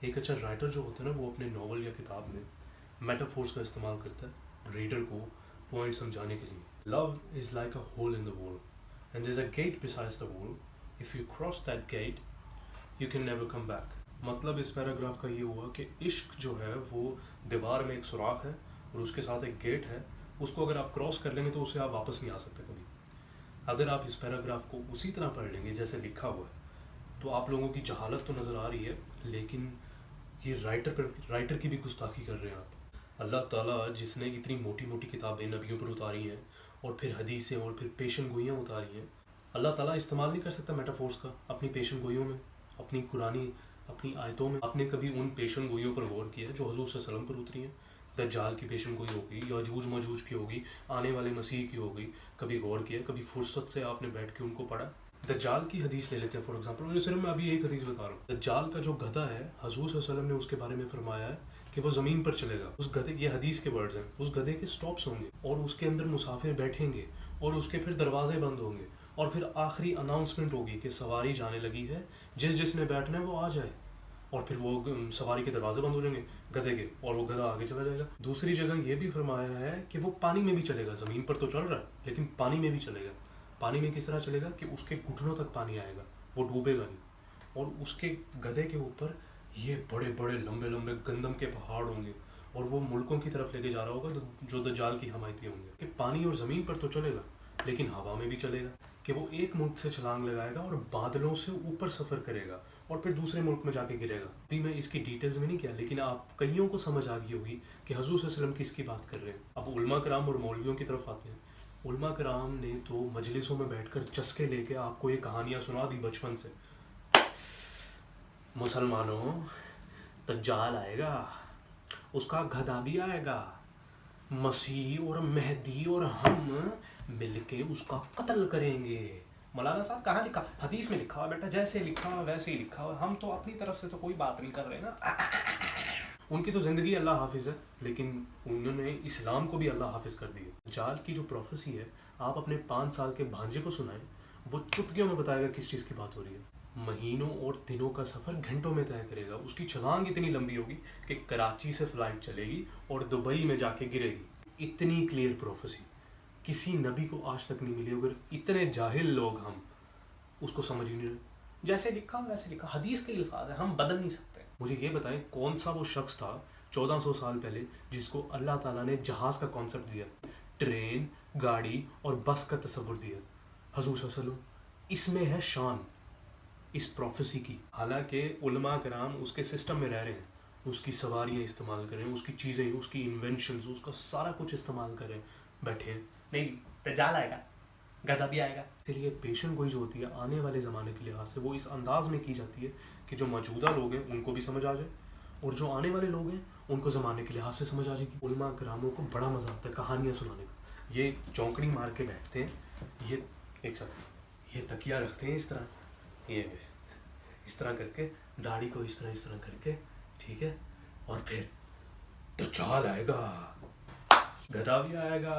एक अच्छा राइटर जो होता है ना वो अपने नॉवल या किताब में मेटाफोर्स का इस्तेमाल करता है रीडर को पॉइंट समझाने के लिए। Love is like a hole in the wall and there is a gate besides the wall, if you cross that gate you can never come back. मतलब इस पैराग्राफ का ये हुआ कि इश्क जो है वो दीवार में एक सुराख है और उसके साथ एक गेट है, उसको अगर आप क्रॉस कर लेंगे तो उससे आप वापस नहीं आ सकते कभी। अगर आप इस पैराग्राफ को उसी तरह पढ़ लेंगे जैसे लिखा हुआ है तो आप लोगों की जहालत तो नज़र आ रही है, लेकिन ये राइटर की भी गुस्ताखी कर रहे हैं आप। अल्लाह ताला जिसने इतनी मोटी मोटी किताबें नबियों पर उतारी हैं और फिर हदीसें और फिर पेशन गोइयाँ उतारी हैं, अल्लाह ताला इस्तेमाल नहीं कर सकता मेटाफोर्स का अपनी पेशन गोइयों में, अपनी कुरानी अपनी आयतों में। आपने कभी उन पेशन गोइयों पर गौर किया जो हजूर सल्लल्लाहु अलैहि वसल्लम पर उतरी हैं? दज्जाल की पेशन गोई होगी, याजूज मजूज की होगी, आने वाले मसीह की होगी, कभी गौर किया? कभी फुर्सत से आपने बैठ के उनको पढ़ा? दज्जाल की हदीस ले लेते हैं फॉर एग्जांपल, सिर्फ मैं अभी एक हदीस बता रहा हूँ। दज्जाल का जो गधा है हजूर सल्लल्लाहु अलैहि वसल्लम ने उसके बारे में फरमाया है कि वो ज़मीन पर चलेगा। उस गधे, ये हदीस के वर्ड्स हैं, उस गधे के स्टॉप्स होंगे और उसके अंदर मुसाफिर बैठेंगे और उसके फिर दरवाजे बंद होंगे और फिर आखिरी अनाउंसमेंट होगी कि सवारी जाने लगी है, जिसने बैठना है वो आ जाए। और फिर वो सवारी के दरवाजे बंद हो जाएंगे गधे के और वो गधा आगे चला जाएगा। दूसरी जगह ये भी फरमाया है कि वो पानी में भी चलेगा, ज़मीन पर तो चल रहा है लेकिन पानी में भी चलेगा। पानी में किस तरह चलेगा कि उसके घुटनों तक पानी आएगा, वो डूबेगा नहीं। और उसके गधे के ऊपर ये बड़े बड़े लंबे लंबे गंदम के पहाड़ होंगे और वो मुल्कों की तरफ लेके जा रहा होगा जो दज्जाल की हमायती होंगे कि पानी और ज़मीन पर तो चलेगा लेकिन हवा में भी चलेगा, कि वो एक मुल्क से छलांग लगाएगा और बादलों से ऊपर सफ़र करेगा और फिर दूसरे मुल्क में जाके गिरेगा। अभी मैं इसकी डिटेल्स में नहीं किया, लेकिन आप कईयों को समझ आ गई होगी कि हजूर सल्लल्लाहु अलैहि वसल्लम किसकी बात कर रहे हैं। अब उलमा कराम और मौलवियों की तरफ आते हैं। उलमा कराम ने तो मजलिसों में बैठकर चस्के लेके आपको ये कहानियाँ सुना दी बचपन से। मुसलमानों, दज्जाल आएगा, उसका गधा भी आएगा, मसीह और मेहदी और हम मिलके उसका कत्ल करेंगे। मौलाना साहब कहाँ लिखा? हदीस में लिखा हुआ बेटा, जैसे लिखा हुआ वैसे ही लिखा हुआ, हम तो अपनी तरफ से तो कोई बात नहीं कर रहे ना। उनकी तो ज़िंदगी अल्लाह हाफिज़ है, लेकिन उन्होंने इस्लाम को भी अल्लाह हाफिज़ कर दिया। जाल की जो प्रोफेसी है, आप अपने 5 साल के भांजे को सुनाएं, वो चुटकियों में बताएगा किस चीज़ की बात हो रही है। महीनों और दिनों का सफ़र घंटों में तय करेगा। उसकी छलांग इतनी लंबी होगी कि कराची से फ़्लाइट चलेगी और दुबई में जाके गिरेगी। इतनी क्लियर प्रोफेसी किसी नबी को आज तक नहीं मिली। अगर इतने जाहिल लोग हम उसको समझ ही नहीं रहे, जैसे लिखा वैसे लिखा, हदीस के अल्फाज है, हम बदल नहीं सकते। मुझे ये बताएं कौन सा वो शख्स था 1400 साल पहले जिसको अल्लाह ताला ने जहाज़ का कॉन्सेप्ट दिया, ट्रेन, गाड़ी और बस का तस्वुर दिया? हजूर सल्लल्लाहु अलैहि वसल्लम। इसमें है शान इस प्रोफेसी की। हालांकि उलमा कराम उसके सिस्टम में रह रहे हैं, उसकी सवारियाँ इस्तेमाल करें, उसकी चीज़ें, उसकी इन्वेंशंस, उसका सारा कुछ इस्तेमाल करें, बैठे हैं। नहीं, दज्जाल आएगा, गधा भी आएगा। इसलिए पेशन गोई जो होती है आने वाले ज़माने के लिहाज से वो इस अंदाज में की जाती है कि जो मौजूदा लोग हैं उनको भी समझ आ जाए और जो आने वाले लोग हैं उनको ज़माने के लिहाज से समझ आ जाएगी। उलमा करामों को बड़ा मज़ा आता है कहानियाँ सुनाने का। ये चौंकड़ी मार के बैठते हैं, ये एक साथ ये तकिया रखते हैं इस तरह, ये इस तरह करके, दाढ़ी को इस तरह करके, ठीक है, और फिर दज्जाल आएगा, गधा भी आएगा,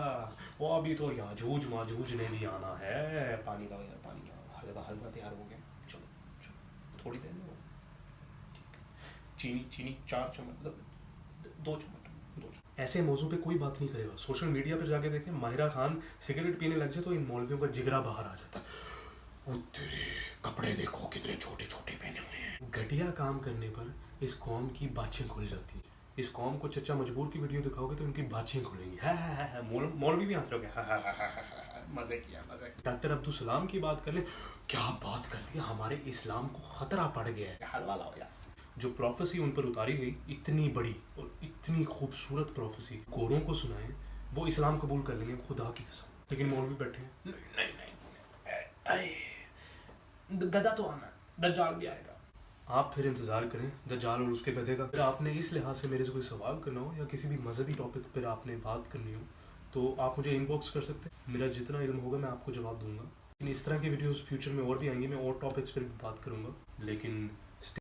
वो अभी तो याजूज माजूज ने भी आना है। पानी का यार, पानी का हलवा तैयार हो गया, चलो चलो थोड़ी देर में चीनी 4 चम्मच, 2 चम्मच। ऐसे मौजू पे कोई बात नहीं करेगा। सोशल मीडिया पर जाके देखें, माहिरा खान सिगरेट पीने लग जाए तो इन मौलवियों का जिगरा बाहर आ जाता है। तेरे कपड़े देखो कितने छोटे छोटे पहने हुए हैं। घटिया काम करने पर इस कौम की बाछें खुल जाती हैं। इस कौम को चच्चा मजबूर की वीडियो दिखाओगे तो इनकी बाछें खुलेंगी। मौलवी भी हंस रहे हो, मजे किया मजे। डॉक्टर अब्दुल सलाम की बात कर ले, क्या बात कर दी, हमारे इस्लाम को खतरा पड़ गया है, हलवा लाओ यार। जो प्रोफेसी उन पर उतारी गई, इतनी बड़ी और इतनी खूबसूरत प्रोफेसी, गोरों को सुनाएं, वो इस्लाम कबूल कर लेंगे खुदा की कसम। लेकिन मौलवी बैठे हैं, नहीं, गधा तो आना, दज्जाल भी आएगा। आप फिर इंतज़ार करें दज्जाल और उसके गधे का। अगर आपने इस लिहाज से मेरे से कोई सवाल करना हो या किसी भी मजहबी टॉपिक पर आपने बात करनी हो तो आप मुझे इनबॉक्स कर सकते हैं। मेरा जितना इल्म होगा मैं आपको जवाब दूंगा। लेकिन इस तरह की वीडियोस फ्यूचर में और भी आएंगी, मैं और टॉपिक्स पर भी बात करूंगा। लेकिन